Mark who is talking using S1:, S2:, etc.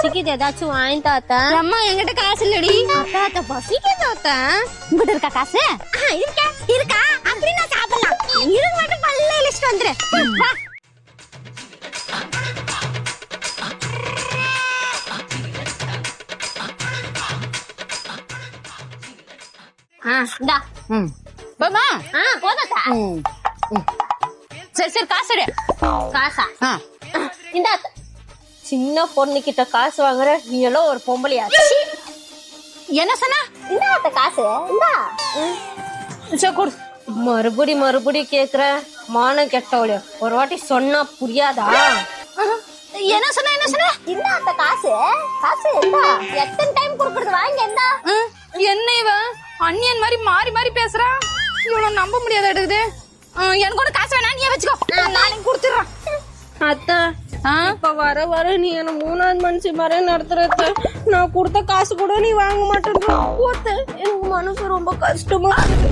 S1: பசிக்குது ஏதாச்சும் வாங்கிட்டா அத்தா.
S2: அம்மா என்கிட்ட காசு இல்லடி.
S1: அத்தா பசிக்குது அத்தா.
S2: உங்ககிட்ட இருக்கா காசு?
S1: இருக்கா அப்படின்னா சாப்பிடலாம். இருங்க மட்டும் பல்ல இழிச்சிட்டு வந்துரு.
S2: இந்தா. போமா?
S1: போதாத்தா.
S2: சரி சரி காசு எடு.
S1: காசா? இந்த சின்ன பொண்ணு கிட்ட காசு வாங்குற நீ எல்லாம் ஒரு பொம்பளையா?
S2: என்ன சொன்னா?
S1: இந்த காசு இந்தா.
S2: சரி கொடு.
S1: மறுபடி கேக்குற மானம் கெட்டவளே. ஒரு வாட்டி சொன்னா புரியாதா?
S2: என்ன சொன்ன என்ன சொன்ன?
S1: இந்த காசு காசு இந்தா. எத்தனை டைம் குடுக்குறது வாங்க இந்தா.
S2: என்ன இவ அண்ணியன் மாதிரி மாறி மாறி பேசுறா? இவ்வளவு நம்ப முடியாத எடுக்குது. எனக்கு கூட காசு வேணா நீயே வச்சுக்கோ. நானே கொடுத்துறேன்.
S1: அத்தா இப்ப வர நீ என்ன மூணாவது மனுஷி மாதிரி நடத்துறத. நான் கொடுத்த காசு கூட நீ வாங்க மாட்டேன்ற. எனக்கு மனசு ரொம்ப கஷ்டமா இருக்கு.